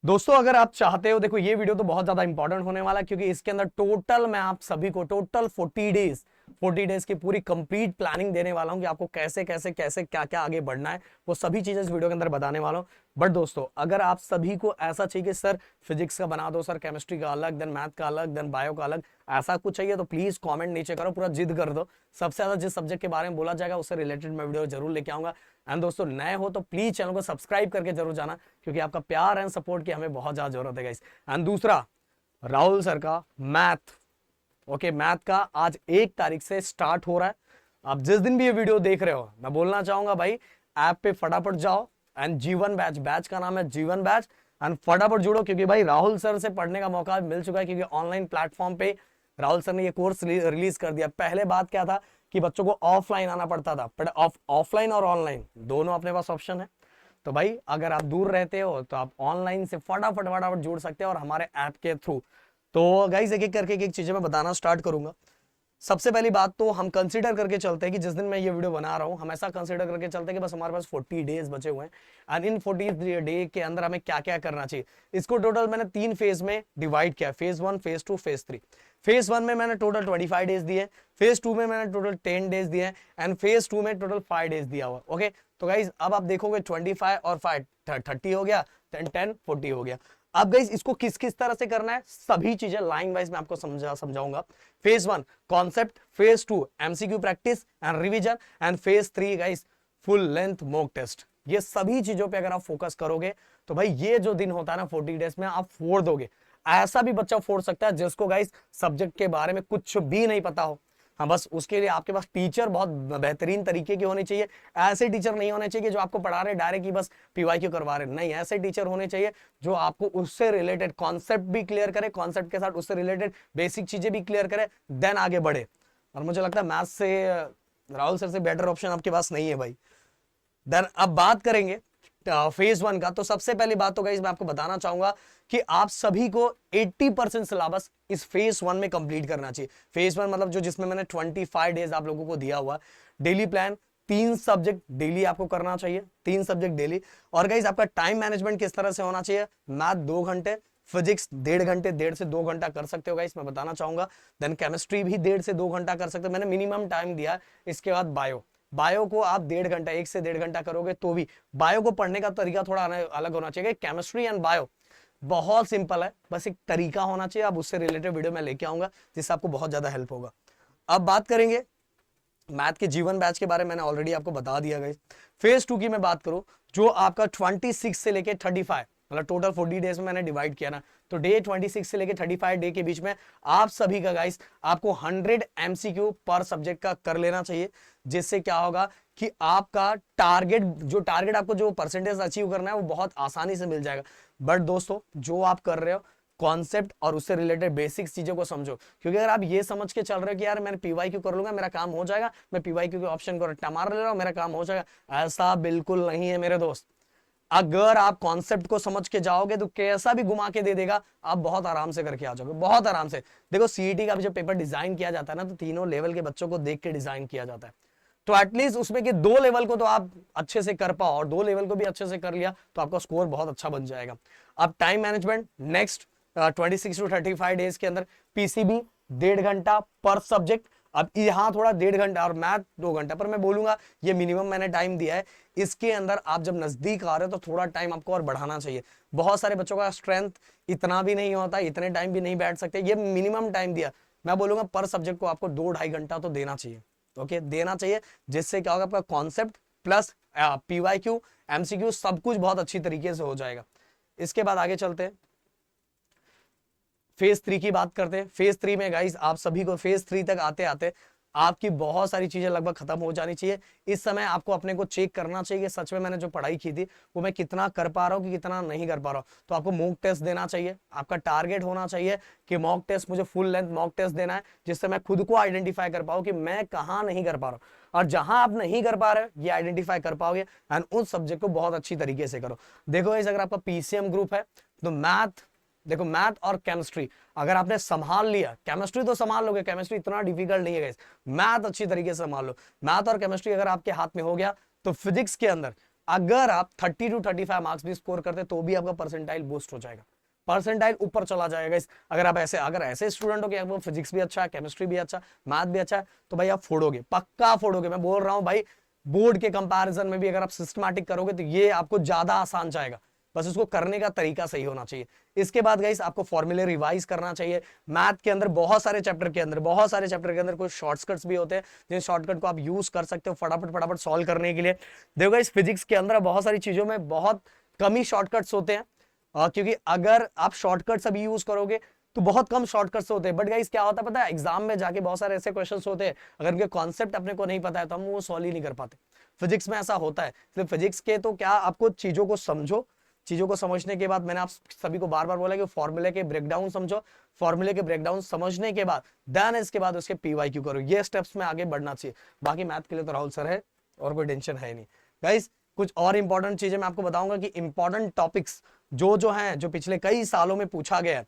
दोस्तों अगर आप चाहते हो, देखो ये वीडियो तो बहुत ज्यादा इंपॉर्टेंट होने वाला है क्योंकि इसके अंदर टोटल मैं आप सभी को टोटल 40 डेज की पूरी कंप्लीट प्लानिंग देने वाला हूं कि आपको कैसे कैसे कैसे क्या क्या आगे बढ़ना है, वो सभी चीजें इस वीडियो के अंदर बताने वाला हूं। बट दोस्तों अगर आप सभी को ऐसा चाहिए कि सर फिजिक्स का बना दो, सर केमिस्ट्री का अलग, देन मैथ का अलग, देन बायो का अलग, ऐसा कुछ चाहिए तो प्लीज कॉमेंट नीचे करो, पूरा जिद कर दो। सबसे ज्यादा जिस सब्जेक्ट के बारे में बोला जाएगा उससे रिलेटेड मैं वीडियो जरूर लेके आऊंगा। एंड दोस्तों नए हो तो प्लीज चैनल को सब्सक्राइब करके जरूर जाना क्योंकि आपका प्यार एंड सपोर्ट की हमें बहुत ज्यादा जरूरत है गाइस। एंड दूसरा, राहुल सर का मैथ, ओके मैथ का आज 1 तारीख से स्टार्ट हो रहा है। आप जिस दिन भी ये वीडियो देख रहे हो मैं बोलना चाहूंगा भाई, ऐप पे फटाफट जाओ एंड जीवन बैच, बैच का नाम है जीवन बैच, एंड फटाफट जुड़ो क्योंकि भाई राहुल सर से पढ़ने का मौका मिल चुका है क्योंकि ऑनलाइन प्लेटफॉर्म पे राहुल सर ने ये कोर्स रिलीज कर दिया। पहले बात क्या था कि बच्चों को ऑफलाइन आना पड़ता था, बट ऑफलाइन और ऑनलाइन दोनों अपने पास ऑप्शन है। तो भाई अगर आप दूर रहते हो तो आप ऑनलाइन से फटाफट फटाफट जुड़ सकते हो और हमारे ऐप के थ्रू। तो गाइस एक एक करके एक चीजें मैं बताना स्टार्ट करूंगा। सबसे पहली बात तो हम कंसीडर करके चलते हैं कि जिस दिन मैं ये वीडियो बना रहा हूं हम ऐसा कंसीडर करके चलते हैं कि बस हमारे पास 40 डेज बचे हुए हैं एंड इन 40 डे के अंदर हमें क्या क्या करना चाहिए। इसको टोटल मैंने 3 फेज में डिवाइड किया, फेज 1, फेज 2, फेज 3। फेज 1 में मैंने टोटल 25 डेज दिए, फेज 2 में मैंने टोटल 10 डेज दिए एंड फेज 2 में टोटल 5 डेज दिया हुआ। ओके तो गाइज अब आप देखोगे 25 और 5 30 हो गया, 10 40 हो गया। अब गाइस इसको किस किस तरह से करना है सभी चीजें लाइन वाइज मैं आपको समझाऊंगा। Phase 1 concept, phase 2 MCQ practice and revision, and phase 3 guys full length mock test. ये सभी चीजों पे अगर आप फोकस करोगे तो भाई ये जो दिन होता है ना 40 डेज में आप फोड़ दोगे। ऐसा भी बच्चा फोड़ सकता है जिसको गाइस सब्जेक्ट के बारे में कुछ भी नहीं पता हो। हाँ बस उसके लिए आपके पास टीचर बहुत बेहतरीन तरीके की होनी चाहिए। ऐसे टीचर नहीं होने चाहिए जो आपको पढ़ा रहे डायरेक्ट ही बस पीवाईक्यू करवा रहे, नहीं, ऐसे टीचर होने चाहिए जो आपको उससे रिलेटेड कॉन्सेप्ट भी क्लियर करे, कॉन्सेप्ट के साथ उससे रिलेटेड बेसिक चीजें भी क्लियर करे, देन आगे बढ़े। और मुझे लगता है मैथ से राहुल सर से बेटर ऑप्शन आपके पास नहीं है भाई। देन अब बात करेंगे फेज 1 का। तो सबसे पहली बात तो गाइस मैं आपको बताना चाहूंगा कि आप सभी को 80% सिलेबस इस फेज 1 में कंप्लीट करना चाहिए। फेज 1 मतलब जो जिसमें मैंने 25 डेज आप लोगों को दिया हुआ। डेली प्लान 3 सब्जेक्ट डेली आपको करना चाहिए, 3 सब्जेक्ट डेली। और गाइस आपका टाइम मैनेजमेंट किस तरह से होना चाहिए, मैथ 2 घंटे, फिजिक्स 1.5 घंटे, 1.5 से 2 घंटा कर सकते हो गाइस, मैं बताना चाहूंगा। देन केमिस्ट्री भी 1.5 से 2 घंटा कर सकते हो, मैंने मिनिमम टाइम दिया। इसके बाद बायो, बायो को आप 1.5 घंटा, 1 से 1.5 घंटा करोगे तो भी। बायो को पढ़ने का तरीका थोड़ा अलग होना चाहिए। केमिस्ट्री एंड बायो बहुत सिंपल है, बस एक तरीका होना चाहिए। अब उससे रिलेटेड वीडियो मैं लेके आऊंगा जिससे आपको बहुत ज्यादा हेल्प होगा। अब बात करेंगे मैथ के जीवन बैच के बारे में, मैंने ऑलरेडी आपको बता दिया गाइस। फेज 2 की मैं बात करूं जो आपका 26 से लेके 35 मतलब टोटल 40 डेज में मैंने डिवाइड किया ना, तो डे 26 से लेके 35 डे के बीच में आप सभी का गाइस आपको 100 एमसीक्यू पर सब्जेक्ट का कर लेना चाहिए। जिससे क्या होगा कि आपका टारगेट, जो टारगेट आपको जो परसेंटेज अचीव करना है वो बहुत आसानी से मिल जाएगा। बट दोस्तों जो आप कर रहे हो कॉन्सेप्ट और उससे रिलेटेड बेसिक चीजों को समझो, क्योंकि अगर आप ये समझ के चल रहे हो कि यार मैंने पीवाईक्यू कर लूंगा मेरा काम हो जाएगा, मैं पीवाईक्यू के ऑप्शन को रट्टा मार ले रहा हूं मेरा काम हो जाएगा, ऐसा बिल्कुल नहीं है मेरे दोस्त। अगर आप कॉन्सेप्ट को समझ के जाओगे तो कैसा भी घुमा के दे देगा, आप बहुत आराम से करके आ जाओगे, बहुत आराम से। देखो सीईटी का भी जब पेपर डिजाइन किया जाता है ना तो तीनों लेवल के बच्चों को देख के डिजाइन किया जाता है। तो एटलीस्ट उसमें के 2 लेवल को तो आप अच्छे से कर पाओ और 2 लेवल को भी अच्छे से कर लिया तो आपका स्कोर बहुत अच्छा बन जाएगा। अब time management next 26 to 35 days के अंदर पीसीबी 1.5 घंटा पर सब्जेक्ट। अब यहाँ थोड़ा 1.5 घंटा और मैथ 2 घंटा, पर मैं बोलूंगा ये मिनिमम मैंने टाइम दिया है। इसके अंदर आप जब नजदीक आ रहे हो तो थोड़ा टाइम आपको और बढ़ाना चाहिए। बहुत सारे बच्चों का स्ट्रेंथ इतना भी नहीं होता, इतने टाइम भी नहीं बैठ सकते, ये मिनिमम टाइम दिया। मैं बोलूंगा पर सब्जेक्ट को आपको 2-2.5 घंटा तो देना चाहिए। ओके देना चाहिए, जिससे क्या होगा आपका कॉन्सेप्ट प्लस पीवाईक्यू एमसीक्यू सब कुछ बहुत अच्छी तरीके से हो जाएगा। इसके बाद आगे चलते हैं, फेज 3 की बात करते हैं। फेज 3 में गाइस आप सभी को फेज 3 तक आते आते आपकी बहुत सारी चीजें लगभग खत्म हो जानी चाहिए। इस समय आपको अपने को चेक करना चाहिए सच में मैंने जो पढ़ाई की थी वो मैं कितना कर पा रहा हूँ कि कितना नहीं कर पा रहा हूँ। तो आपको मॉक टेस्ट देना चाहिए, आपका टारगेट होना चाहिए कि मॉक टेस्ट, मुझे फुल लेंथ मॉक टेस्ट देना है जिससे मैं खुद को आइडेंटिफाई कर पाऊँ कि मैं कहाँ नहीं कर पा रहा हूँ। और जहां आप नहीं कर पा रहे ये आइडेंटिफाई कर पाओगे एंड उस सब्जेक्ट को बहुत अच्छी तरीके से करो। देखो अगर आपका पीसीएम ग्रुप है तो मैथ, देखो मैथ और केमिस्ट्री अगर आपने संभाल लिया, केमिस्ट्री तो संभाल लोगे, केमिस्ट्री इतना डिफिकल्ट नहीं है गाइस, मैथ अच्छी तरीके से संभाल लो। मैथ और केमिस्ट्री अगर आपके हाथ में हो गया तो फिजिक्स के अंदर अगर आप 30 to 35 मार्क्स भी स्कोर करते तो भी आपका परसेंटाइल बूस्ट हो जाएगा, परसेंटाइल ऊपर चला जाएगा। अगर आप ऐसे स्टूडेंट हो कि आपको फिजिक्स भी अच्छा है, केमिस्ट्री भी अच्छा, मैथ भी अच्छा है, तो भाई आप फोड़ोगे, पक्का फोड़ोगे। मैं बोल रहा हूं भाई, बोर्ड के कंपैरिजन में भी अगर आप सिस्टमैटिक करोगे तो ये आपको ज्यादा आसान जाएगा, बस उसको करने का तरीका सही होना चाहिए। इसके बाद गाइस आपको फॉर्मूले रिवाइज करना चाहिए। मैथ के अंदर बहुत सारे चैप्टर के अंदर कुछ शॉर्टकट्स भी होते हैं, जिन शॉर्टकट को आप यूज कर सकते हो फटाफट फटाफट सॉल्व करने के लिए। देखो गाइस, फिजिक्स के अंदर बहुत सारी चीजों में बहुत कम ही शॉर्टकट्स होते हैं, क्योंकि अगर आप शॉर्टकट्स अभी यूज करोगे तो बहुत कम शॉर्टकट्स होते हैं। बट गाइस क्या होता है पता है, एग्जाम में जाके बहुत सारे ऐसे क्वेश्चंस होते हैं, अगर उनके कॉन्सेप्ट अपने को नहीं पता है तो हम वो सॉल्व ही नहीं कर पाते। फिजिक्स में ऐसा होता है। इसलिए फिजिक्स के तो क्या, आपको चीजों को समझो, चीजों को समझने के बाद मैंने आप सभी को बार बार बोला कि फॉर्मूले के ब्रेकडाउन समझो, फॉर्मूले के ब्रेकडाउन समझने के बाद देन इसके बाद उसके पीवाईक्यू करो, ये स्टेप्स में आगे बढ़ना चाहिए। बाकी मैथ के लिए तो राहुल सर है और कोई टेंशन है नहीं। गाइस कुछ और इंपॉर्टेंट चीजें मैं आपको बताऊंगा कि इंपॉर्टेंट टॉपिक्स जो हैं, जो पिछले कई सालों में पूछा गया है,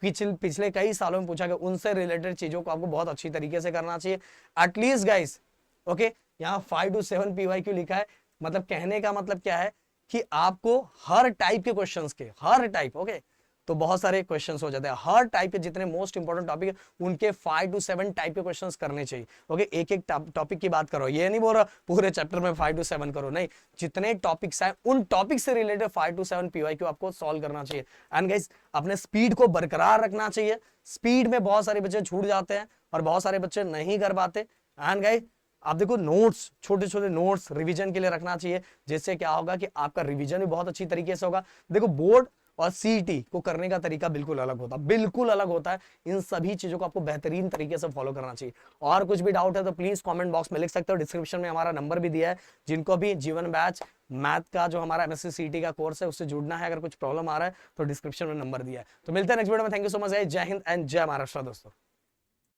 पिछले कई सालों में पूछा गया, उनसे रिलेटेड चीजों को आपको बहुत अच्छी तरीके से करना चाहिए। एटलीस्ट गाइस ओके, यहाँ 5 to 7 पीवाईक्यू लिखा है, मतलब कहने का मतलब क्या है कि आपको हर टाइप के क्वेश्चंस के, हर टाइप ओके, तो बहुत सारे क्वेश्चंस हो जाते हैं, हर टाइप के जितने मोस्ट इंपोर्टेंट टॉपिक है उनके 5 to 7 टाइप के क्वेश्चंस करने चाहिए। ओके, एक एक टॉपिक की बात करो, ये नहीं बोल रहा पूरे चैप्टर में 5 to 7 करो, नहीं, जितने टॉपिक्स हैं उन टॉपिक से रिलेटेड 5 to 7 पीवाईक्यू आपको सॉल्व करना चाहिए। एंड गाइस अपने स्पीड को बरकरार रखना चाहिए। स्पीड में बहुत सारे बच्चे छूट जाते हैं और बहुत सारे बच्चे नहीं कर पाते। एंड गाइस आप देखो, नोट्स, छोटे छोटे नोट्स रिवीजन के लिए रखना चाहिए, जिससे क्या होगा कि आपका रिवीजन भी बहुत अच्छी तरीके से होगा। देखो बोर्ड और सीईटी को करने का तरीका बिल्कुल अलग होता है, बिल्कुल अलग होता है। इन सभी चीजों को आपको बेहतरीन तरीके से फॉलो करना चाहिए। और कुछ भी डाउट है तो प्लीज कमेंट बॉक्स में लिख सकते हो, डिस्क्रिप्शन में हमारा नंबर भी दिया है। जिनको भी जीवन बैच मैथ का जो हमारा एमएससी सीईटी का कोर्स है उससे जुड़ना है, अगर कुछ प्रॉब्लम आ रहा है तो डिस्क्रिप्शन में नंबर दिया है। तो मिलते हैं नेक्स्ट वीडियो में। थैंक यू सो मच, जय हिंद एंड जय महाराष्ट्र दोस्तों।